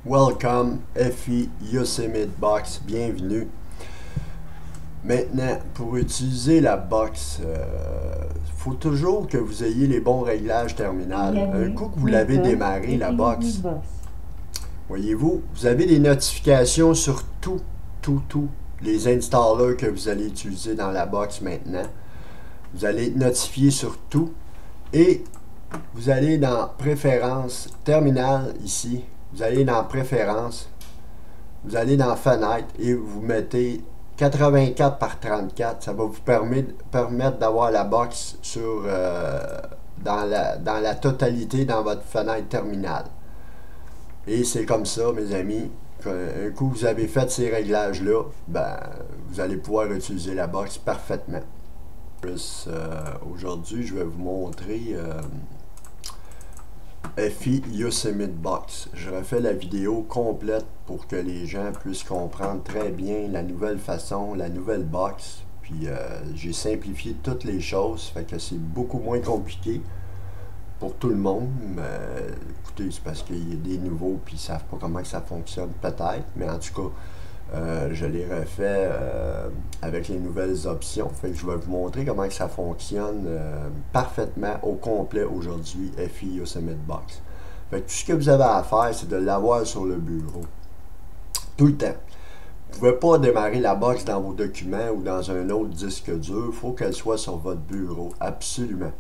Welcome, FI Yosemite Box, bienvenue. Maintenant, pour utiliser la box, faut toujours que vous ayez les bons réglages terminal. Un coup que vous l'avez démarré, la box, voyez-vous, vous avez des notifications sur tous les installers que vous allez utiliser dans la box maintenant. Vous allez être notifié sur tout et vous allez dans Préférences, Terminal ici. Vous allez dans Préférences, vous allez dans Fenêtre et vous mettez 84 par 34. Ça va vous permettre d'avoir la box sur, dans la totalité dans votre fenêtre terminale. Et c'est comme ça, mes amis, qu'un coup vous avez fait ces réglages-là, ben, vous allez pouvoir utiliser la box parfaitement. Aujourd'hui, je vais vous montrer FI Yosemite Box. Je refais la vidéo complète pour que les gens puissent comprendre très bien la nouvelle façon, la nouvelle box. Puis j'ai simplifié toutes les choses, fait que c'est beaucoup moins compliqué pour tout le monde. Mais écoutez, c'est parce qu'il y a des nouveaux puis ils savent pas comment que ça fonctionne peut-être, mais en tout cas, je l'ai refait avec les nouvelles options. Fait que je vais vous montrer comment que ça fonctionne parfaitement au complet aujourd'hui, FI Yosemite Box. Fait que tout ce que vous avez à faire, c'est de l'avoir sur le bureau. Tout le temps. Vous ne pouvez pas démarrer la box dans vos documents ou dans un autre disque dur. Il faut qu'elle soit sur votre bureau. Absolument.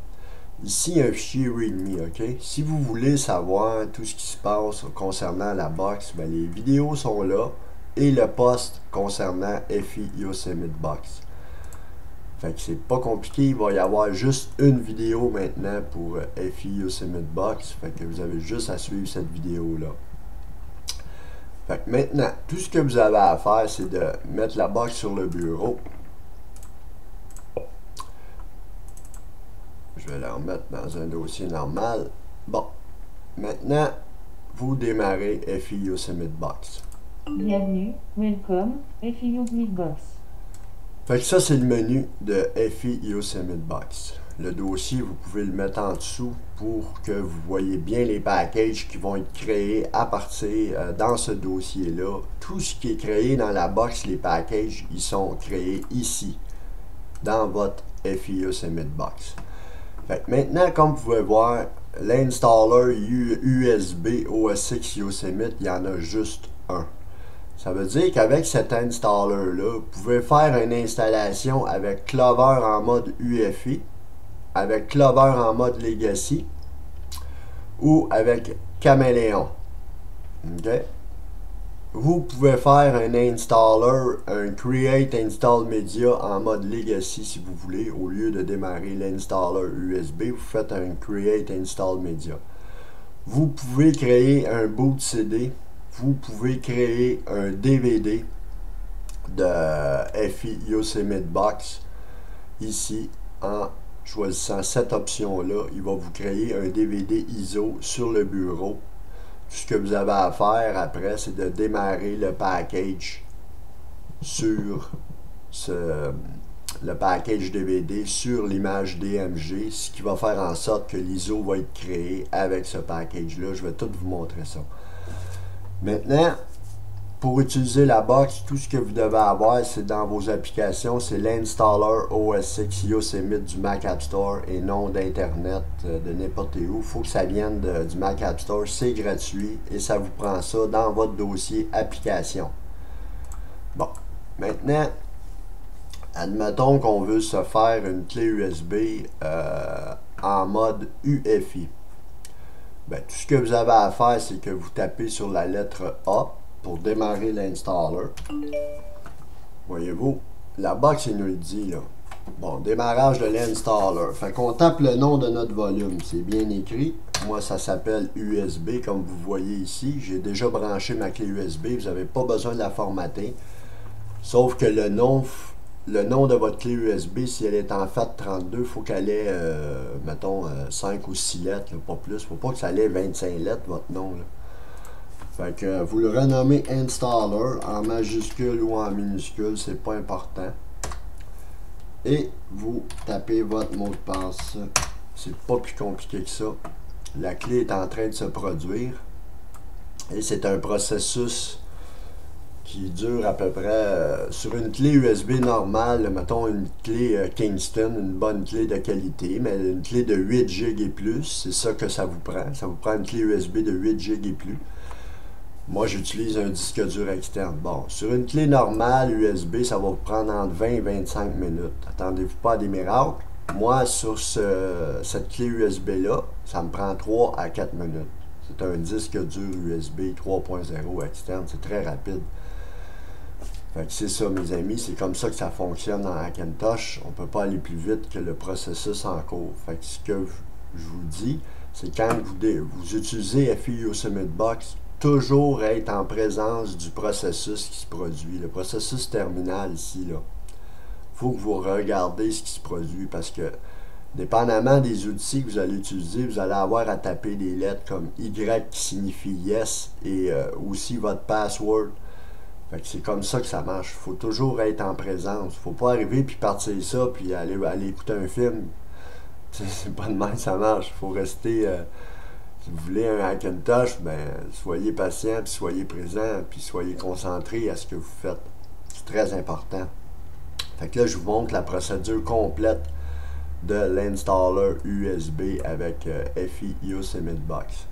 Ici, il y a un fichier README, OK? Si vous voulez savoir tout ce qui se passe concernant la box, ben, les vidéos sont là. Et le post concernant FI Yosemite Box. Fait que c'est pas compliqué, il va y avoir juste une vidéo maintenant pour FI Yosemite Box. Fait que vous avez juste à suivre cette vidéo-là. Fait que maintenant, tout ce que vous avez à faire, c'est de mettre la box sur le bureau. Je vais la remettre dans un dossier normal. Bon, maintenant, vous démarrez FI Yosemite Box. Bienvenue, welcome, FI Yosemite Box. Fait que ça, c'est le menu de FI Yosemite Box. Le dossier, vous pouvez le mettre en dessous pour que vous voyez bien les packages qui vont être créés à partir dans ce dossier-là. Tout ce qui est créé dans la box, les packages, ils sont créés ici, dans votre FI Yosemite Box. Fait que maintenant, comme vous pouvez voir, l'installer USB OS X Yosemite, il y en a juste un. Ça veut dire qu'avec cet installer-là, vous pouvez faire une installation avec Clover en mode UEFI, avec Clover en mode Legacy ou avec Caméléon. Okay? Vous pouvez faire un installer, un Create Install Media en mode Legacy si vous voulez. Au lieu de démarrer l'installer USB, vous faites un Create Install Media. Vous pouvez créer un boot CD. Vous pouvez créer un DVD de FI Yosemite Box ici en choisissant cette option-là. Il va vous créer un DVD ISO sur le bureau. Tout ce que vous avez à faire après, c'est de démarrer le package sur le package DVD sur l'image DMG, ce qui va faire en sorte que l'ISO va être créé avec ce package-là. Je vais tout vous montrer ça. Maintenant, pour utiliser la box, tout ce que vous devez avoir, c'est dans vos applications, c'est l'installer OS X Yosemite du Mac App Store et non d'Internet de n'importe où. Il faut que ça vienne du Mac App Store, c'est gratuit et ça vous prend ça dans votre dossier application. Bon, maintenant, admettons qu'on veut se faire une clé USB en mode UEFI. Ben, tout ce que vous avez à faire, c'est que vous tapez sur la lettre A pour démarrer l'installer. Voyez-vous, la box, il nous le dit, là. Bon, démarrage de l'installer. Fait qu'on tape le nom de notre volume. C'est bien écrit. Moi, ça s'appelle USB, comme vous voyez ici. J'ai déjà branché ma clé USB. Vous n'avez pas besoin de la formater. Sauf que le nom de votre clé USB, si elle est en FAT32, il faut qu'elle ait, mettons, 5 ou 6 lettres, là, pas plus. Il ne faut pas que ça ait 25 lettres, votre nom. Là. Fait que vous le renommez Installer en majuscule ou en minuscule, c'est pas important. Et vous tapez votre mot de passe. C'est pas plus compliqué que ça. La clé est en train de se produire. Et c'est un processus qui dure à peu près sur une clé USB normale, mettons une clé Kingston, une bonne clé de qualité, mais une clé de 8 GB et plus, c'est ça que ça vous prend. Ça vous prend une clé USB de 8 GB et plus. Moi, j'utilise un disque dur externe. Bon, sur une clé normale USB, ça va vous prendre entre 20 et 25 minutes. Attendez-vous pas à des miracles. Moi, sur cette clé USB-là, ça me prend 3 à 4 minutes. C'est un disque dur USB 3.0 externe, c'est très rapide. Fait que c'est ça, mes amis, c'est comme ça que ça fonctionne dans Hackintosh. On ne peut pas aller plus vite que le processus en cours. Fait que ce que je vous dis, c'est quand vous utilisez FI Yosemite Box, toujours être en présence du processus qui se produit. Le processus terminal ici, là. Il faut que vous regardez ce qui se produit parce que, dépendamment des outils que vous allez utiliser, vous allez avoir à taper des lettres comme Y qui signifie yes et aussi votre password. Fait que c'est comme ça que ça marche. Il faut toujours être en présence. Il ne faut pas arriver puis partir ça puis aller écouter un film. C'est pas de même que ça marche. Il faut rester. Si vous voulez un Hackintosh, ben soyez patient, puis soyez présent, puis soyez concentré à ce que vous faites. C'est très important. Fait que là, je vous montre la procédure complète de l'installer USB avec FI Yosemite Box.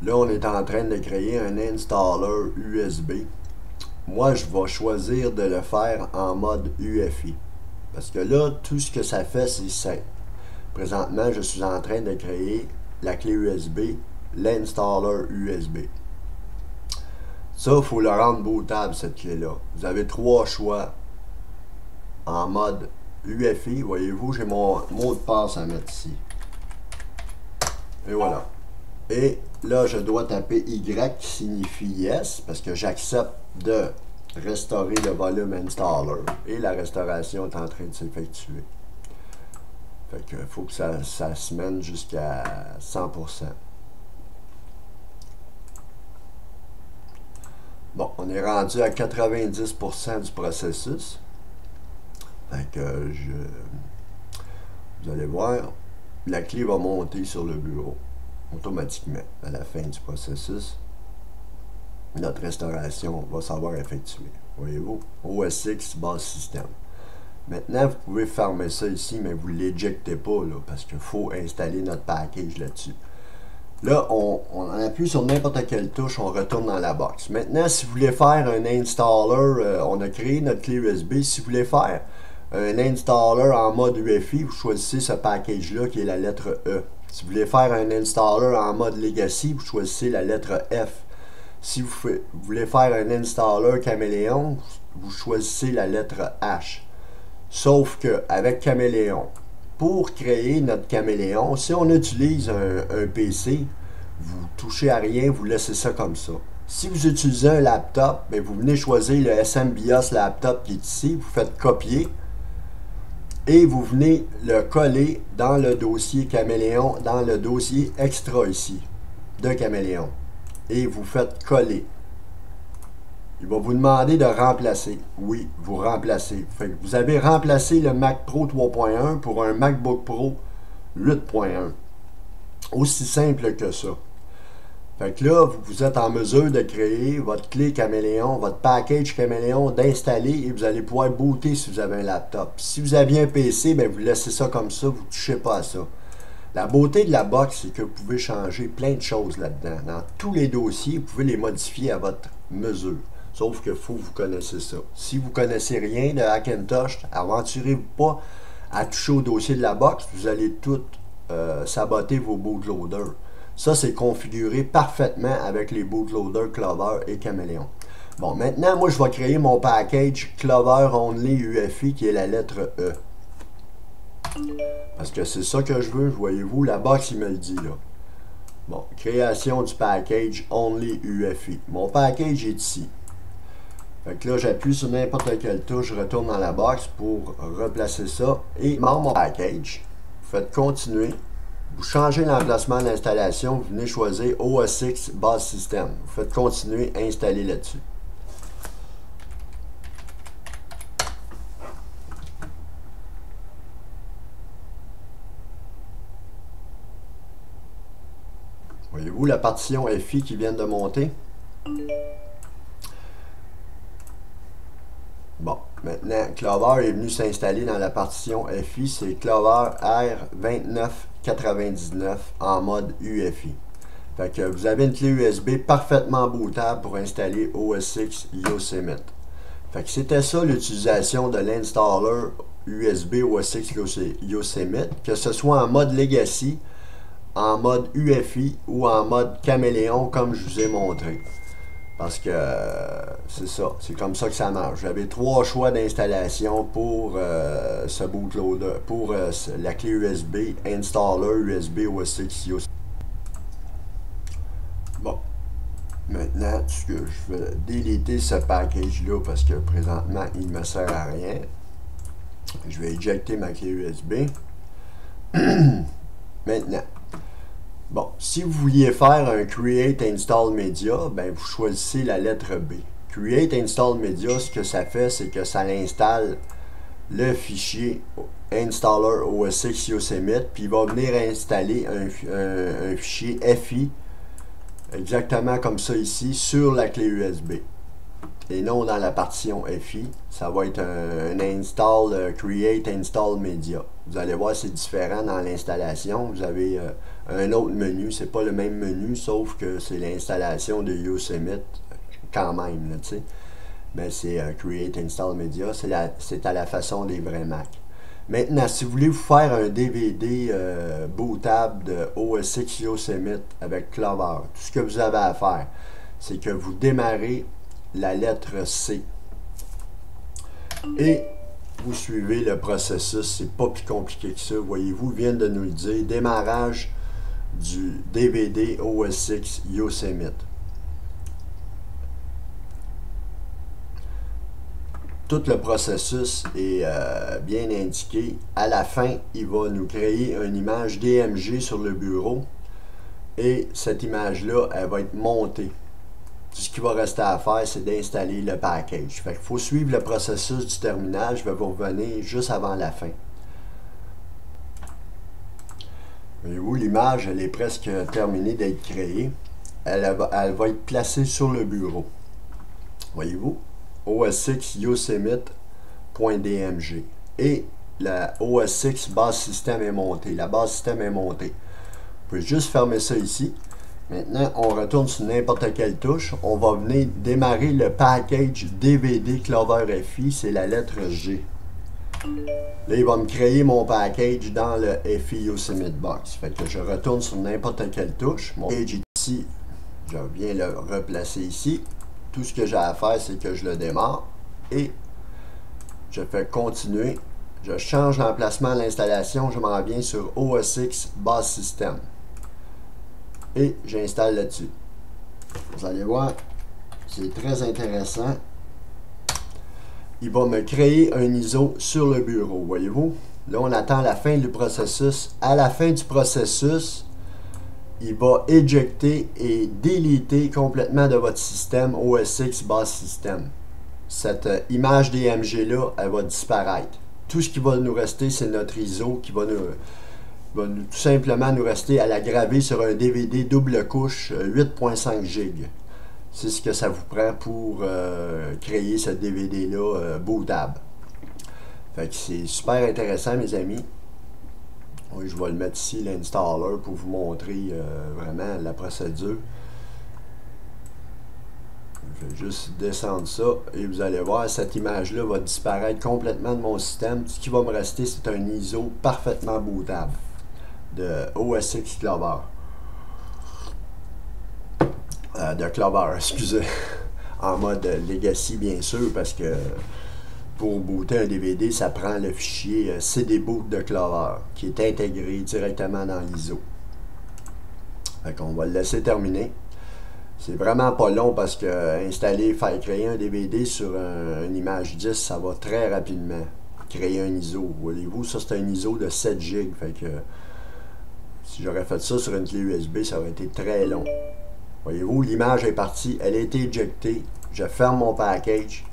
Là, on est en train de créer un installer USB. Moi, je vais choisir de le faire en mode UEFI. Parce que là, tout ce que ça fait, c'est simple. Présentement, je suis en train de créer la clé USB, l'installer USB. Ça, il faut le rendre bootable, cette clé-là. Vous avez 3 choix en mode UEFI. Voyez-vous, j'ai mon mot de passe à mettre ici. Et voilà. Et là, je dois taper Y qui signifie Yes, parce que j'accepte de restaurer le volume installer. Et la restauration est en train de s'effectuer. Fait que faut que ça se mène jusqu'à 100%. Bon, on est rendu à 90% du processus. Fait que vous allez voir, la clé va monter sur le bureau automatiquement à la fin du processus. Notre restauration va s'avoir effectuée. Voyez-vous, OS X base système. Maintenant, vous pouvez fermer ça ici, mais vous ne l'éjectez pas là, parce qu'il faut installer notre package là-dessus. Là, on appuie sur n'importe quelle touche, on retourne dans la box. Maintenant, si vous voulez faire un installer, on a créé notre clé USB. Si vous voulez faire un installer en mode UEFI, vous choisissez ce package-là qui est la lettre E. Si vous voulez faire un installer en mode Legacy, vous choisissez la lettre F. Si vous voulez faire un installer Caméléon, vous choisissez la lettre H. Sauf que avec Caméléon, pour créer notre Caméléon, si on utilise un PC, vous touchez à rien, vous laissez ça comme ça. Si vous utilisez un laptop, bien, vous venez choisir le SMBIOS laptop qui est ici, vous faites copier et vous venez le coller dans le dossier Caméléon, dans le dossier extra ici, de Caméléon. Et vous faites coller. Il va vous demander de remplacer. Oui, vous remplacez. Fait que vous avez remplacé le Mac Pro 3.1 pour un MacBook Pro 8.1. Aussi simple que ça. Fait que là, vous êtes en mesure de créer votre clé Caméléon, votre package Caméléon, d'installer et vous allez pouvoir booter si vous avez un laptop. Si vous aviez un PC, bien, vous laissez ça comme ça, vous ne touchez pas à ça. La beauté de la box, c'est que vous pouvez changer plein de choses là-dedans. Dans tous les dossiers, vous pouvez les modifier à votre mesure. Sauf que faut que vous connaissez ça. Si vous ne connaissez rien de Hackintosh, aventurez-vous pas à toucher au dossier de la box, vous allez tout saboter vos bootloaders. Ça, c'est configuré parfaitement avec les bootloaders Clover et Caméléon. Bon, maintenant, moi, je vais créer mon package Clover Only UEFI qui est la lettre E. Parce que c'est ça que je veux, voyez-vous, la box, il me le dit là. Bon, création du package Only UEFI. Mon package est ici. Fait que là, j'appuie sur n'importe quelle touche, je retourne dans la box pour replacer ça. Et mon package, vous faites continuer. Vous changez l'emplacement d'installation, vous venez choisir OS X base système. Vous faites continuer à installer là-dessus. Voyez-vous la partition FI qui vient de monter? Bon, maintenant, Clover est venu s'installer dans la partition FI. C'est Clover R2999 en mode UFI. Fait que vous avez une clé USB parfaitement bootable pour installer OS X Yosemite. Fait que c'était ça l'utilisation de l'installer USB OS X Yosemite, que ce soit en mode Legacy, en mode UFI ou en mode Caméléon comme je vous ai montré. Parce que c'est ça, c'est comme ça que ça marche. J'avais 3 choix d'installation pour ce bootloader, pour la clé USB, installer USB OS X Yosemite. Bon, maintenant, je vais déliter ce package-là parce que présentement, il ne me sert à rien. Je vais éjecter ma clé USB. Maintenant, bon, si vous vouliez faire un Create Install Media, ben vous choisissez la lettre B. Create Install Media, ce que ça fait, c'est que ça installe le fichier Installer OS X Yosemite, puis il va venir installer un fichier FI, exactement comme ça ici, sur la clé USB. Et non dans la partition FI. Ça va être un install, Create Install Media. Vous allez voir, c'est différent dans l'installation. Vous avez un autre menu. C'est pas le même menu, sauf que c'est l'installation de Yosemite quand même, tu sais. Mais c'est Create Install Media. C'est à la façon des vrais Mac. Maintenant, si vous voulez vous faire un DVD bootable de OS X Yosemite avec Clover, tout ce que vous avez à faire, c'est que vous démarrez la lettre C et vous suivez le processus. C'est pas plus compliqué que ça. Voyez-vous, ils viennent de nous le dire. Démarrage du DVD OS X Yosemite. Tout le processus est bien indiqué. À la fin, il va nous créer une image DMG sur le bureau et cette image-là, elle va être montée. Tout ce qu'il va rester à faire, c'est d'installer le package. Fait qu'il faut suivre le processus du terminal. Je vais vous revenir juste avant la fin. Voyez-vous, l'image, elle est presque terminée d'être créée. Elle va être placée sur le bureau. Voyez-vous, OS X Yosemite.dmg. Et la OS X base système est montée. La base système est montée. Vous pouvez juste fermer ça ici. Maintenant, on retourne sur n'importe quelle touche. On va venir démarrer le package DVD Clover FI. C'est la lettre G. Là, il va me créer mon package dans le FI Yosemite Box. Fait que je retourne sur n'importe quelle touche. Mon package est ici. Je viens le replacer ici. Tout ce que j'ai à faire, c'est que je le démarre. Et je fais continuer. Je change l'emplacement de l'installation. Je m'en viens sur OS X Base System. Et j'installe là-dessus. Vous allez voir, c'est très intéressant. Il va me créer un ISO sur le bureau, voyez-vous. Là, on attend la fin du processus. À la fin du processus, il va éjecter et déliter complètement de votre système OS X Base System. Cette image DMG-là, elle va disparaître. Tout ce qui va nous rester, c'est notre ISO qui va tout simplement nous rester à la graver sur un DVD double couche 8.5 GB. C'est ce que ça vous prend pour créer ce DVD-là bootable. Fait que c'est super intéressant, mes amis. Oui, je vais le mettre ici, l'installer, pour vous montrer vraiment la procédure. Je vais juste descendre ça et vous allez voir, cette image-là va disparaître complètement de mon système. Ce qui va me rester, c'est un ISO parfaitement bootable de OS X Clover. De Clover, excusez. En mode Legacy, bien sûr, parce que pour booter un DVD, ça prend le fichier CD-boot de Clover, qui est intégré directement dans l'ISO. Fait qu'on va le laisser terminer. C'est vraiment pas long parce que faire créer un DVD sur une image 10, ça va très rapidement. Créer un ISO, voyez-vous, ça c'est un ISO de 7 GB, fait que Si j'aurais fait ça sur une clé USB, ça aurait été très long. Voyez-vous, l'image est partie, elle a été éjectée. Je ferme mon package.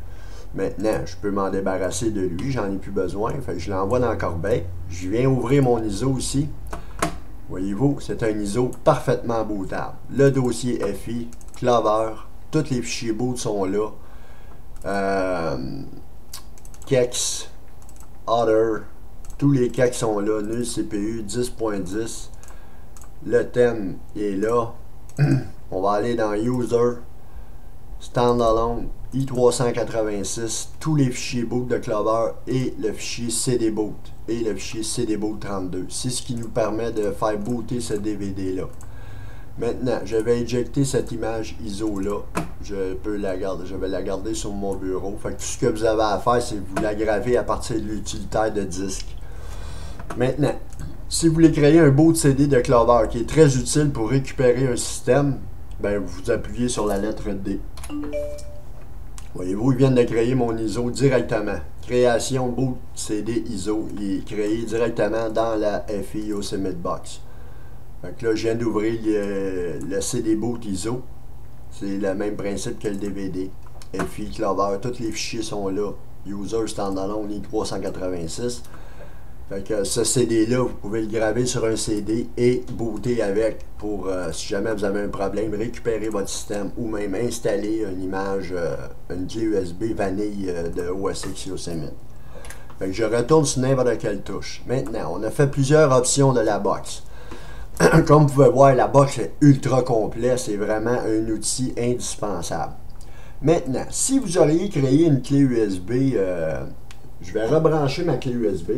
Maintenant, je peux m'en débarrasser de lui, j'en ai plus besoin. Fait que je l'envoie dans la corbeille. Je viens ouvrir mon ISO ici. Voyez-vous, c'est un ISO parfaitement bootable. Le dossier FI, Clover, tous les fichiers boot sont là. Kex, Other, tous les kex sont là. Nul CPU 10.10. Le thème est là. On va aller dans User, Standalone, i386, tous les fichiers boot de Clover et le fichier cdboot et le fichier cdboot32. C'est ce qui nous permet de faire booter ce DVD-là. Maintenant, je vais éjecter cette image ISO-là. Je vais la garder sur mon bureau. Fait que tout ce que vous avez à faire, c'est vous la graver à partir de l'utilitaire de disque. Maintenant, si vous voulez créer un boot CD de Clover qui est très utile pour récupérer un système, ben vous appuyez sur la lettre D. Voyez-vous, ils viennent de créer mon ISO directement. Création boot CD ISO. Il est créé directement dans la FI Yosemite Box. Fait que là, je viens d'ouvrir le CD boot ISO. C'est le même principe que le DVD. FI, Clover, tous les fichiers sont là. User Standalone i386. Fait que ce CD-là, vous pouvez le graver sur un CD et booter avec pour, si jamais vous avez un problème, récupérer votre système ou même installer une image, une clé USB vanille de OS X Yosemite. Fait que je retourne sur n'importe quelle touche. Maintenant, on a fait plusieurs options de la box. Comme vous pouvez voir, la box est ultra complète. C'est vraiment un outil indispensable. Maintenant, si vous auriez créé une clé USB, je vais rebrancher ma clé USB.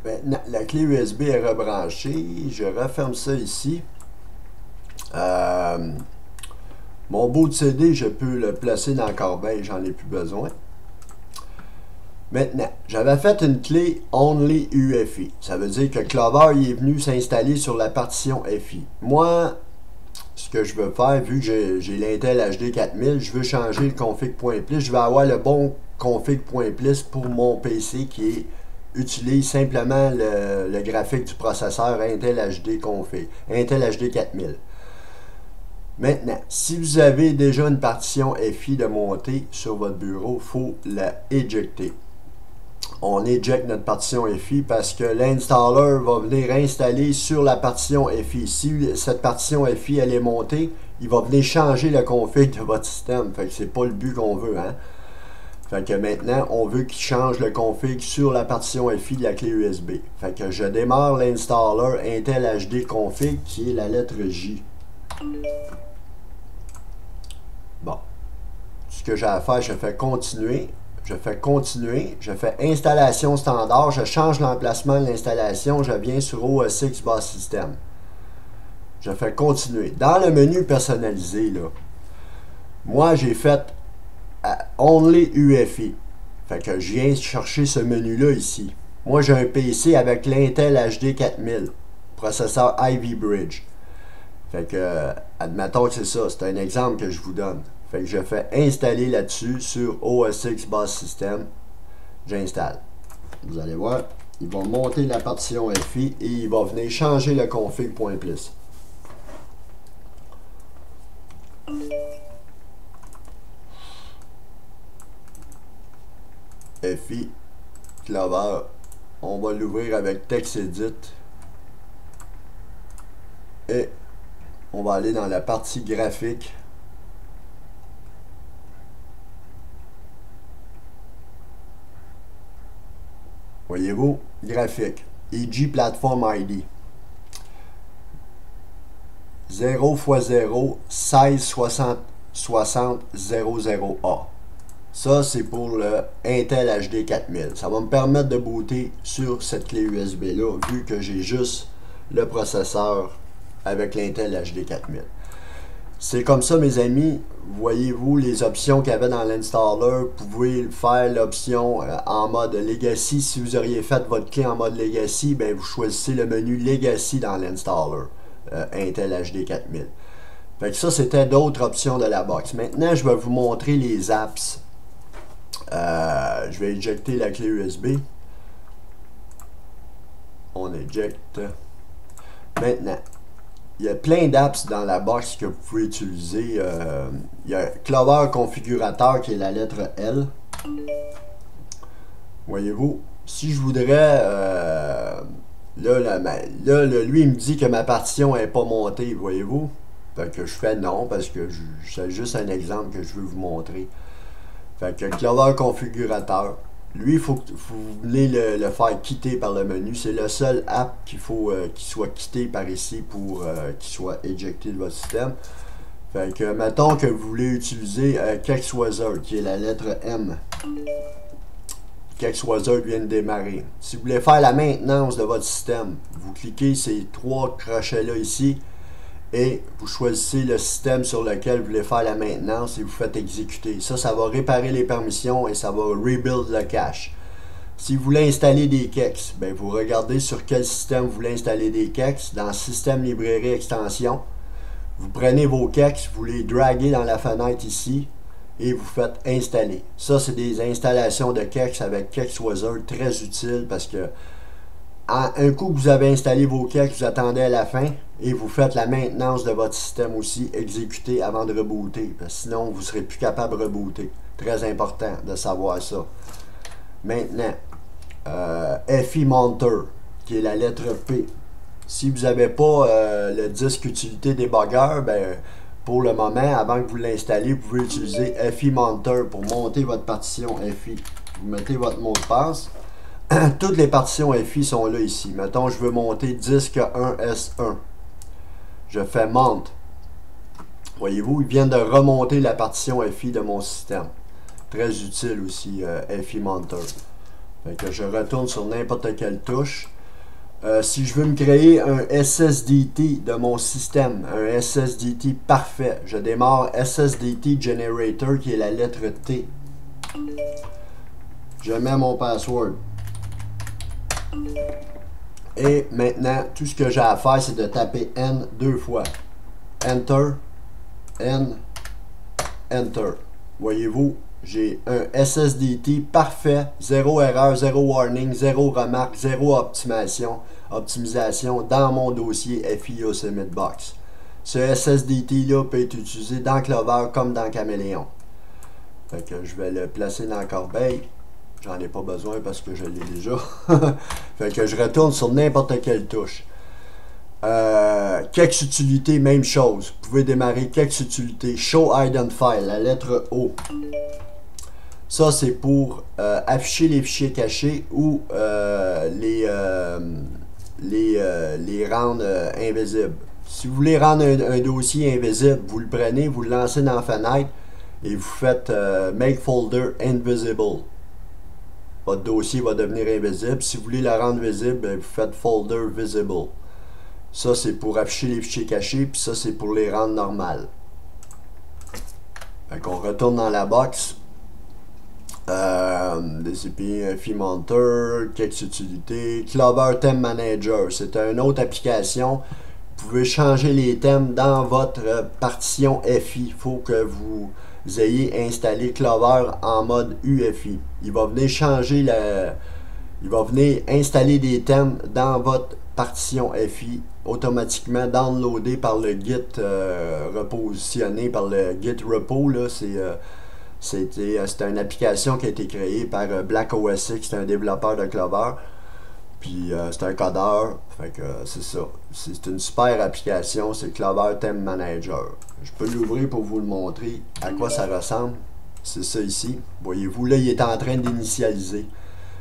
Maintenant, la clé USB est rebranchée. Je referme ça ici. Mon boot CD, je peux le placer dans la corbeille, j'en ai plus besoin. Maintenant, j'avais fait une clé Only UEFI. Ça veut dire que Clover il est venu s'installer sur la partition FI. Moi, ce que je veux faire, vu que j'ai l'Intel HD 4000, je veux changer le config.plis. Je vais avoir le bon config.plis pour mon PC qui utilise simplement le graphique du processeur Intel HD config, Intel HD 4000. Maintenant, si vous avez déjà une partition FI de montée sur votre bureau, il faut la éjecter. On éjecte notre partition FI parce que l'installer va venir installer sur la partition FI. Si cette partition FI elle est montée, il va venir changer le config de votre système. Fait que c'est pas le but qu'on veut, hein. Fait que maintenant, on veut qu'il change le config sur la partition FI de la clé USB. Fait que je démarre l'installer Intel HD config qui est la lettre J. Bon. Ce que j'ai à faire, je fais continuer. Je fais installation standard, je change l'emplacement de l'installation, je viens sur OS X Base System. Je fais continuer. Dans le menu personnalisé, là, moi j'ai fait Only UEFI. Fait que je viens chercher ce menu-là ici. Moi j'ai un PC avec l'Intel HD 4000, processeur Ivy Bridge. Fait que, admettons que c'est ça, c'est un exemple que je vous donne. Fait que je fais installer là-dessus sur OS X Base System. J'installe. Vous allez voir, il va monter la partition FI et il va venir changer le config.plis. FI, Clover, on va l'ouvrir avec TextEdit et on va aller dans la partie graphique. Voyez-vous, graphique, EG Platform ID 0x0 16606000A. Ça, c'est pour le Intel HD 4000. Ça va me permettre de booter sur cette clé USB-là, vu que j'ai juste le processeur avec l'Intel HD 4000. C'est comme ça, mes amis. Voyez-vous les options qu'il y avait dans l'installer. Vous pouvez faire l'option en mode Legacy. Si vous auriez fait votre clé en mode Legacy, ben vous choisissez le menu Legacy dans l'installer Intel HD 4000. Fait que ça, c'était d'autres options de la box. Maintenant, je vais vous montrer les apps. Je vais éjecter la clé USB. On éjecte. Maintenant, il y a plein d'apps dans la box que vous pouvez utiliser. Il y a Clover Configurateur qui est la lettre L. Voyez-vous, si je voudrais... lui, il me dit que ma partition n'est pas montée, voyez-vous. Fait que je fais non, parce que c'est juste un exemple que je veux vous montrer. Fait que Clover Configurateur, lui, il faut que vous voulez le faire quitter par le menu. C'est le seul app qu'il faut qu'il soit quitté par ici pour qu'il soit éjecté de votre système. Fait que, mettons que vous voulez utiliser KextWizard, qui est la lettre M. KextWizard vient de démarrer. Si vous voulez faire la maintenance de votre système, vous cliquez ces trois crochets-là ici et vous choisissez le système sur lequel vous voulez faire la maintenance et vous faites exécuter. Ça va réparer les permissions et ça va rebuild le cache. Si vous voulez installer des Kex, ben vous regardez sur quel système vous voulez installer des Kex. Dans Système Librairie Extension, vous prenez vos Kex, vous les draguez dans la fenêtre ici et vous faites installer. Ça, c'est des installations de Kex avec KextWizard très utiles parce que un coup que vous avez installé vos Kex, vous attendez à la fin et vous faites la maintenance de votre système aussi, exécuter avant de rebooter. Parce que sinon, vous ne serez plus capable de rebooter. Très important de savoir ça. Maintenant, FI Monter, qui est la lettre P. Si vous n'avez pas le disque utilité debugger, ben, pour le moment, avant que vous l'installez, vous pouvez utiliser FI Monter pour monter votre partition FI. Vous mettez votre mot de passe. Toutes les partitions FI sont là ici. Mettons, je veux monter disque 1S1. Je fais Mount. Voyez-vous, ils viennent de remonter la partition FI de mon système. Très utile aussi, FI Monter. Fait que je retourne sur n'importe quelle touche. Si je veux me créer un SSDT de mon système, un SSDT parfait, je démarre SSDT Generator qui est la lettre T. Je mets mon password. Et maintenant, tout ce que j'ai à faire, c'est de taper N 2 fois. Enter, N, Enter. Voyez-vous, j'ai un SSDT parfait, zéro erreur, zéro warning, zéro remarque, zéro optimisation dans mon dossier FI Yosemite Box. Ce SSDT-là peut être utilisé dans Clover comme dans Caméléon. Fait que je vais le placer dans la corbeille. J'en ai pas besoin parce que je l'ai déjà. Fait que je retourne sur n'importe quelle touche. Kex utilité, même chose. Vous pouvez démarrer Kex utilité. Show Hidden File, la lettre O. Ça, c'est pour afficher les fichiers cachés ou les rendre invisibles. Si vous voulez rendre un dossier invisible, vous le prenez, vous le lancez dans la fenêtre et vous faites Make Folder Invisible. Votre dossier va devenir invisible. Si vous voulez le rendre visible, vous faites Folder Visible. Ça, c'est pour afficher les fichiers cachés, puis ça, c'est pour les rendre normales. Fait qu'on retourne dans la box. DCP, FI Monter, Kex Utilité, Clover Theme Manager. C'est une autre application. Vous pouvez changer les thèmes dans votre partition FI. Il faut que vous ayez installé Clover en mode UFI. Il va venir changer il va venir installer des thèmes dans votre partition FI automatiquement downloadé par le Git repositionné par le Git repo là. C'est une application qui a été créée par Black OS X, c'est un développeur de Clover. Puis c'est un codeur, fait que c'est ça. C'est une super application, c'est Clover Theme Manager. Je peux l'ouvrir pour vous le montrer à quoi ça ressemble. C'est ça ici. Voyez-vous, là, il est en train d'initialiser.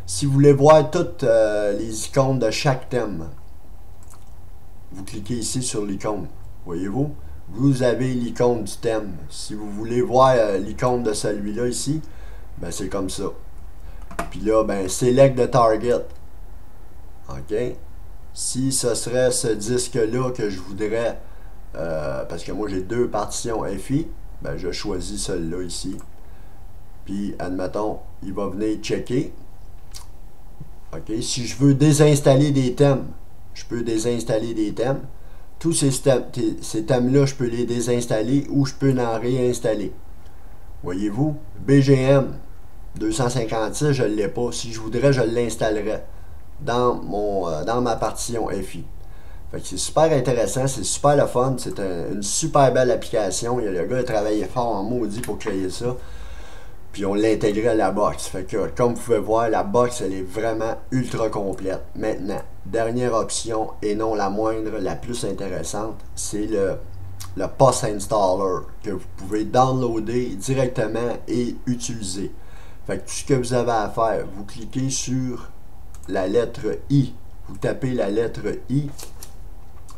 Si vous voulez voir toutes les icônes de chaque thème, vous cliquez ici sur l'icône. Voyez-vous? Vous avez l'icône du thème. Si vous voulez voir l'icône de celui-là ici, ben c'est comme ça. Puis là, ben select the target. OK? Si ce serait ce disque-là que je voudrais, parce que moi j'ai deux partitions FI, ben je choisis celle-là ici. Puis, admettons, il va venir checker. OK? Si je veux désinstaller des thèmes, je peux désinstaller des thèmes. tous ces thèmes-là, je peux les désinstaller ou je peux en réinstaller. Voyez-vous, BGM 256, je ne l'ai pas. Si je voudrais, je l'installerais dans ma partition FI. Fait que c'est super intéressant, c'est super le fun, c'est une super belle application. Le gars a travaillé fort en maudit pour créer ça. Puis on l'a intégré à la box. Fait que comme vous pouvez voir, la box elle est vraiment ultra complète. Maintenant, dernière option et non la moindre, la plus intéressante, c'est le POS Installer que vous pouvez downloader directement et utiliser. Fait que tout ce que vous avez à faire, vous cliquez sur la lettre I. Vous tapez la lettre I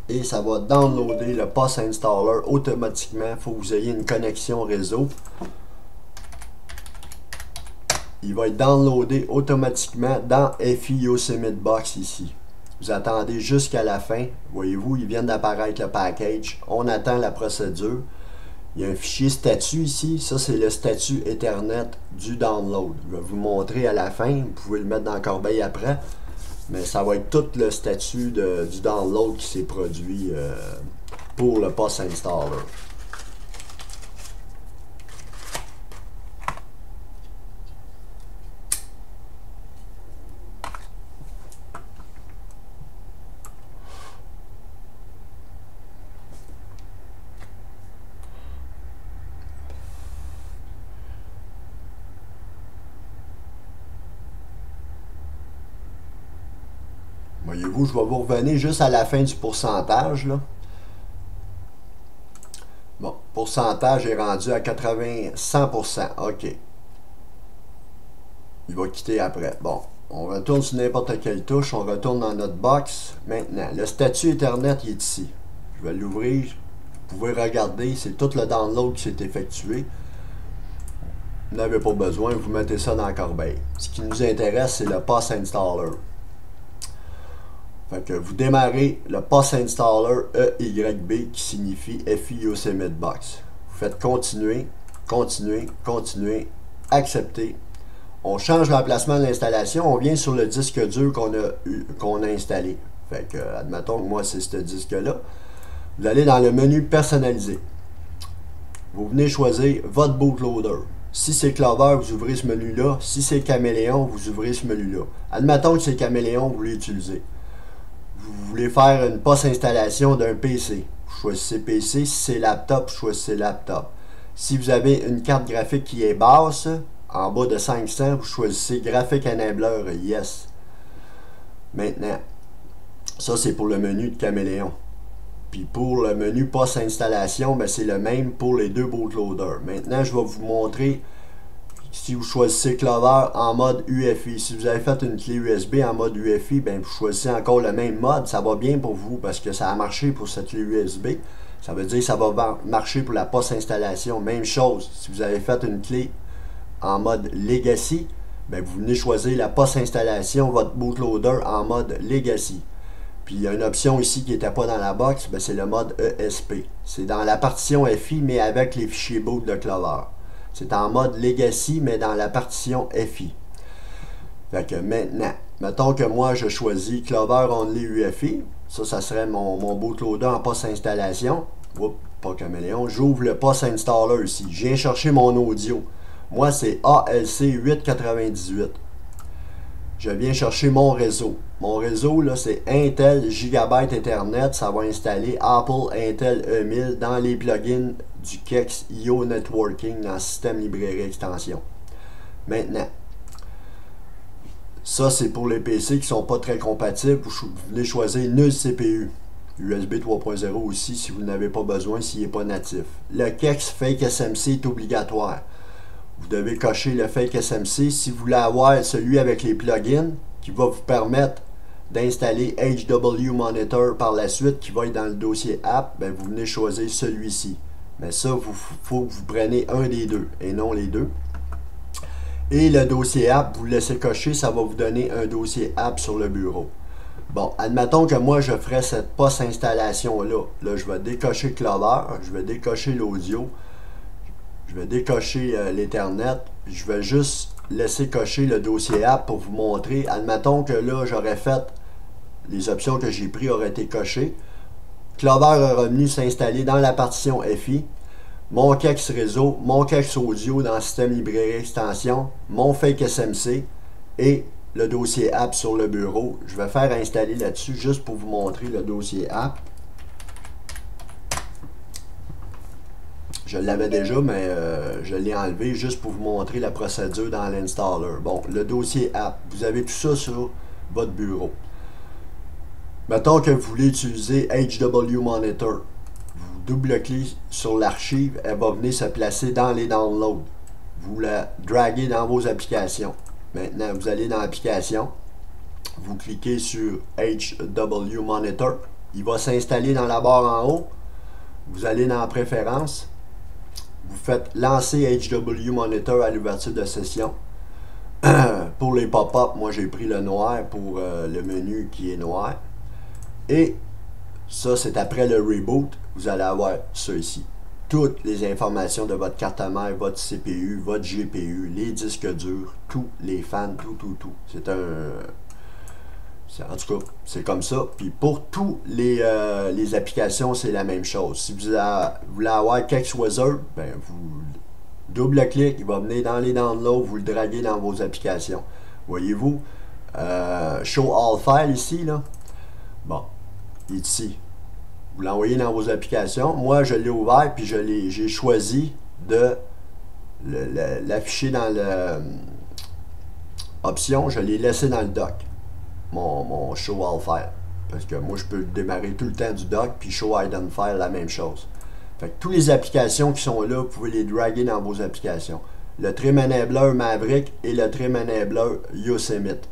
et ça va downloader le POS Installer automatiquement. Il faut que vous ayez une connexion réseau. Il va être downloadé automatiquement dans FI Yosemite Box ici. Vous attendez jusqu'à la fin. Voyez-vous, il vient d'apparaître le package. On attend la procédure. Il y a un fichier statut ici. Ça, c'est le statut Ethernet du download. Je vais vous montrer à la fin. Vous pouvez le mettre dans la corbeille après. Mais ça va être tout le statut du download qui s'est produit pour le POS Installer. Voyez-vous, je vais vous revenir juste à la fin du pourcentage. Là. Bon, pourcentage est rendu à 100%. OK. Il va quitter après. Bon, on retourne sur n'importe quelle touche. On retourne dans notre box. Maintenant, le statut Ethernet il est ici. Je vais l'ouvrir. Vous pouvez regarder. C'est tout le download qui s'est effectué. Vous n'avez pas besoin. Vous mettez ça dans la corbeille. Ce qui nous intéresse, c'est le POS Installer. Fait que vous démarrez le POS Installer EYB qui signifie FI Yosemite Box. Vous faites continuer, continuer, continuer, accepter. On change l'emplacement de l'installation. On vient sur le disque dur qu'on a installé. Fait que, admettons que moi c'est ce disque-là. Vous allez dans le menu personnalisé. Vous venez choisir votre bootloader. Si c'est Clover, vous ouvrez ce menu-là. Si c'est Caméléon, vous ouvrez ce menu-là. Admettons que c'est Caméléon, vous l'utilisez. Vous voulez faire une POS installation d'un PC. Vous choisissez PC. Si c'est laptop, vous choisissez laptop. Si vous avez une carte graphique qui est basse, en bas de 500, vous choisissez Graphic Enabler Yes. Maintenant, ça c'est pour le menu de Caméléon. Puis pour le menu POS installation, ben c'est le même pour les deux bootloaders. Maintenant, je vais vous montrer si vous choisissez Clover en mode UEFI. Si vous avez fait une clé USB en mode UEFI, ben vous choisissez encore le même mode. Ça va bien pour vous parce que ça a marché pour cette clé USB. Ça veut dire que ça va marcher pour la POS installation. Même chose, si vous avez fait une clé en mode Legacy, ben vous venez choisir la POS installation, votre bootloader en mode Legacy. Puis il y a une option ici qui n'était pas dans la box, ben c'est le mode ESP. C'est dans la partition FI, mais avec les fichiers boot de Clover. C'est en mode Legacy, mais dans la partition FI. Fait que maintenant, mettons que moi je choisis Clover Only UEFI. Ça serait mon bootloader en POS installation. Oups, pas Caméléon. J'ouvre le POS Installer ici. Je viens chercher mon audio. Moi, c'est ALC 898. Je viens chercher mon réseau. Mon réseau, là, c'est Intel Gigabyte Ethernet. Ça va installer Apple Intel E1000 dans les plugins du KEX IO Networking dans le système librairie extension. Maintenant, ça, c'est pour les PC qui ne sont pas très compatibles. Vous venez choisir nul CPU. USB 3.0 aussi, si vous n'avez pas besoin, s'il n'est pas natif. Le KEX Fake SMC est obligatoire. Vous devez cocher le Fake SMC si vous voulez avoir celui avec les plugins qui va vous permettre d'installer HW Monitor par la suite qui va être dans le dossier app. Ben, vous venez choisir celui-ci. Mais ça, il faut que vous preniez un des deux et non les deux. Et le dossier app, vous le laissez cocher, ça va vous donner un dossier app sur le bureau. Bon, admettons que moi je ferais cette POS installation-là. Là, je vais décocher Clover, je vais décocher l'audio. Je vais décocher l'Ethernet. Je vais juste laisser cocher le dossier app pour vous montrer. Admettons que là, j'aurais fait, les options que j'ai prises auraient été cochées. Clover est revenu s'installer dans la partition FI. Mon Kex réseau, mon Kex audio dans le système librairie extension, mon fake SMC et le dossier app sur le bureau. Je vais faire installer là-dessus juste pour vous montrer le dossier app. Je l'avais déjà, mais je l'ai enlevé juste pour vous montrer la procédure dans l'installer. Bon, le dossier app, vous avez tout ça sur votre bureau. Mettons que vous voulez utiliser HW Monitor. Vous double-cliquez sur l'archive, elle va venir se placer dans les downloads. Vous la draguez dans vos applications. Maintenant, vous allez dans l'application, vous cliquez sur HW Monitor. Il va s'installer dans la barre en haut. Vous allez dans Préférences. Vous faites lancer HW Monitor à l'ouverture de session. Pour les pop-up, moi j'ai pris le noir pour le menu qui est noir. Et ça, c'est après le reboot, vous allez avoir ça ici. Toutes les informations de votre carte mère, votre CPU, votre GPU, les disques durs, tous les fans, tout. C'est en tout cas, c'est comme ça. Puis pour tous les applications, c'est la même chose. Si vous voulez avoir Kex Wizard, ben vous double-cliquez, il va venir dans les downloads, vous le draguez dans vos applications. Voyez-vous, Show All Files ici, là. Bon, ici. Vous l'envoyez dans vos applications. Moi, je l'ai ouvert, puis j'ai choisi de l'afficher dans l'option. Je l'ai laissé dans le dock. Mon Show All File. Parce que moi, je peux démarrer tout le temps du dock, puis Show Hidden File, la même chose. Fait que toutes les applications qui sont là, vous pouvez les draguer dans vos applications. Le Trim Enabler Maverick et le Trim Enabler Yosemite.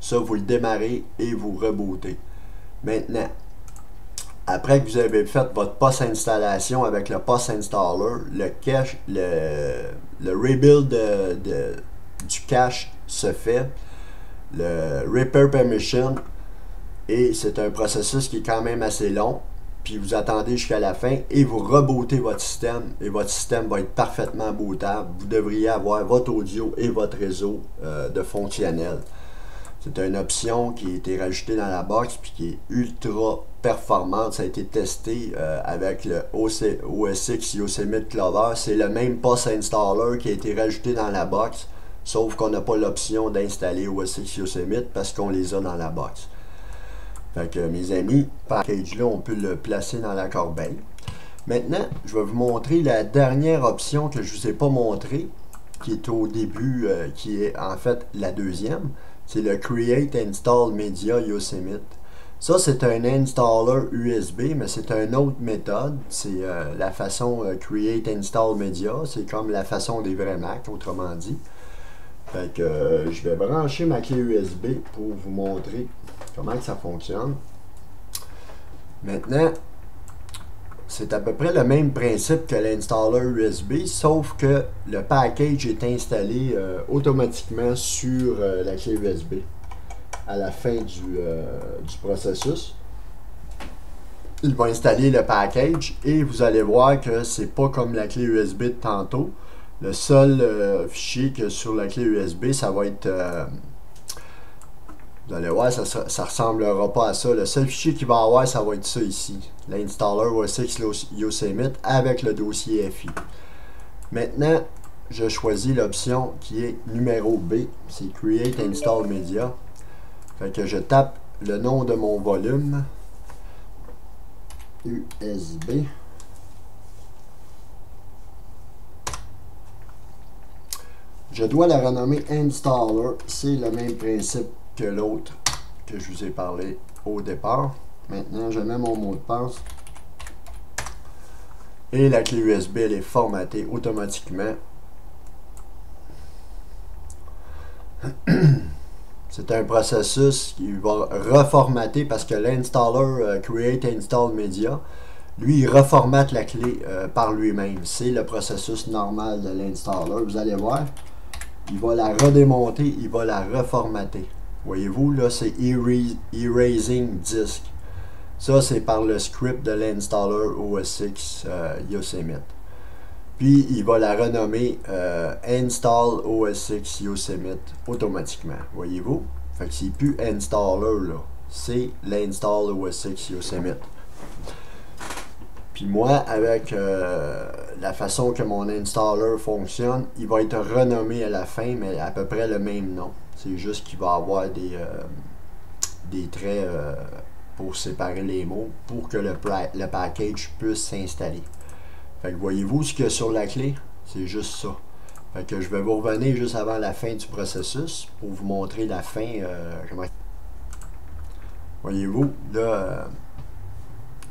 Ça, vous le démarrez et vous rebootez. Maintenant, après que vous avez fait votre post-installation avec le post-installer, le cache, le rebuild du cache se fait, le repair permission, et c'est un processus qui est quand même assez long, puis vous attendez jusqu'à la fin et vous rebootez votre système et votre système va être parfaitement bootable. Vous devriez avoir votre audio et votre réseau de fonctionnel. C'est une option qui a été rajoutée dans la box puis qui est ultra performante. Ça a été testé avec le OSX Yosemite Clover. C'est le même post-installer qui a été rajouté dans la box, sauf qu'on n'a pas l'option d'installer OSX Yosemite parce qu'on les a dans la box. Fait que mes amis, ce package-là, on peut le placer dans la corbeille. Maintenant, je vais vous montrer la dernière option que je ne vous ai pas montrée, qui est au début, qui est en fait la deuxième. C'est le Create Install Media Yosemite. Ça, c'est un installer USB, mais c'est une autre méthode. C'est la façon Create Install Media. C'est comme la façon des vrais Mac, autrement dit. Fait que je vais brancher ma clé USB pour vous montrer comment que ça fonctionne. Maintenant, c'est à peu près le même principe que l'installer USB, sauf que le package est installé automatiquement sur la clé USB à la fin du processus. Il va installer le package et vous allez voir que c'est pas comme la clé USB de tantôt. Le seul fichier que sur la clé USB, ça va être... vous allez voir, ça ne ressemblera pas à ça. Le seul fichier qu'il va avoir, ça va être ça ici. L'installer OSX Yosemite avec le dossier FI. Maintenant, je choisis l'option qui est numéro B. C'est Create Install Media. Fait que je tape le nom de mon volume. USB. Je dois la renommer Installer. C'est le même principe que l'autre que je vous ai parlé au départ. Maintenant, je mets mon mot de passe. Et la clé USB, elle est formatée automatiquement. C'est un processus qui va reformater parce que l'installer Create Install Media, lui, il reformate la clé par lui-même. C'est le processus normal de l'installer. Vous allez voir, il va la redémonter, il va la reformater. Voyez-vous, là, c'est Erasing Disk. Ça, c'est par le script de l'installer OSX Yosemite. Puis, il va la renommer Install OSX Yosemite automatiquement. Voyez-vous? Fait que c'est plus Installer, là. C'est l'Install OSX Yosemite. Puis moi, avec la façon que mon installer fonctionne, il va être renommé à la fin, mais à peu près le même nom. C'est juste qu'il va avoir des traits pour séparer les mots pour que le package puisse s'installer. Fait que voyez-vous ce qu'il y a sur la clé? C'est juste ça. Fait que je vais vous revenir juste avant la fin du processus pour vous montrer la fin. Voyez-vous, là,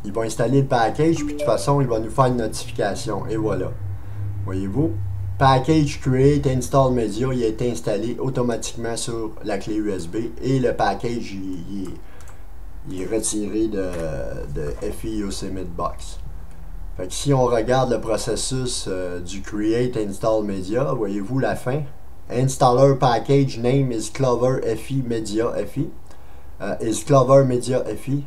il va installer le package, puis de toute façon, il va nous faire une notification. Et voilà. Voyez-vous, Package Create Install Media, il a été installé automatiquement sur la clé USB et le package il est retiré de FI Yosemite Box. Fait que si on regarde le processus du Create Install Media, voyez-vous la fin. Installer Package Name is Clover FI Media FI. Is Clover Media FI.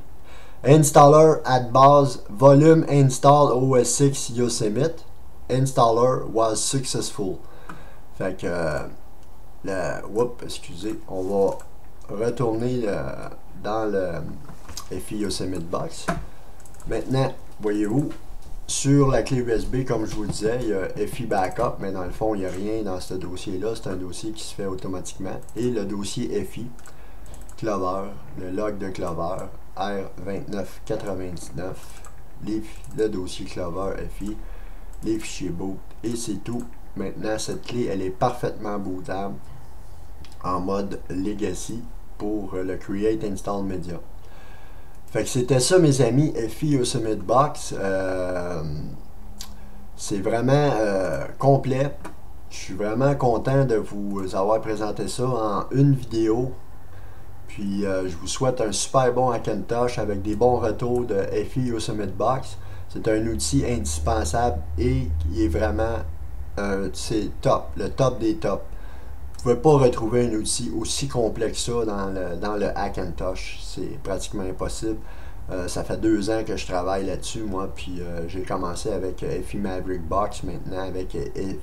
Installer at base volume install OS X Yosemite. Installer was successful. Fait que excusez, on va retourner dans le FI Yosemite Box. Maintenant, voyez-vous, sur la clé USB, comme je vous le disais, il y a FI Backup, mais dans le fond, il n'y a rien dans ce dossier-là. C'est un dossier qui se fait automatiquement. Et le dossier FI, Clover, le log de Clover, R2999, le dossier Clover FI, les fichiers boot, et c'est tout. Maintenant, cette clé, elle est parfaitement bootable en mode Legacy pour le Create Install Media. Fait que c'était ça, mes amis, FI Yosemite Box. C'est vraiment complet. Je suis vraiment content de vous avoir présenté ça en une vidéo. Puis je vous souhaite un super bon Hackintosh avec des bons retours de FI Yosemite Box. C'est un outil indispensable et qui est vraiment c'est top, le top des tops. Vous ne pouvez pas retrouver un outil aussi complet que ça dans le Hackintosh. C'est pratiquement impossible. Ça fait 2 ans que je travaille là-dessus, moi, puis j'ai commencé avec FI Maverick Box, maintenant avec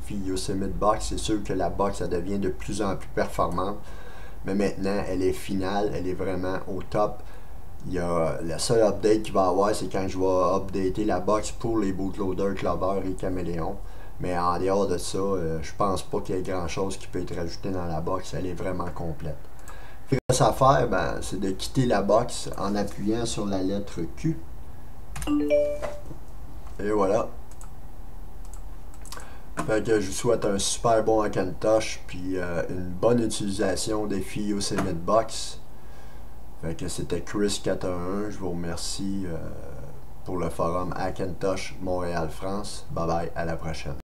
FI Yosemite Box. C'est sûr que la box, ça devient de plus en plus performante, mais maintenant, elle est finale, elle est vraiment au top. Il y a le seul update qu'il va y avoir, c'est quand je vais updater la box pour les bootloaders Clover et Caméléon. Mais en dehors de ça, je pense pas qu'il y ait grand chose qui peut être rajouté dans la box. Elle est vraiment complète. Ce qu'il reste à faire, c'est de quitter la box en appuyant sur la lettre Q. Et voilà. Fait que je vous souhaite un super bon Hackintosh, puis une bonne utilisation des FI Yosemite Box. Fait que c'était Chris411. Je vous remercie pour le forum Hackintosh Montréal-France. Bye bye, à la prochaine.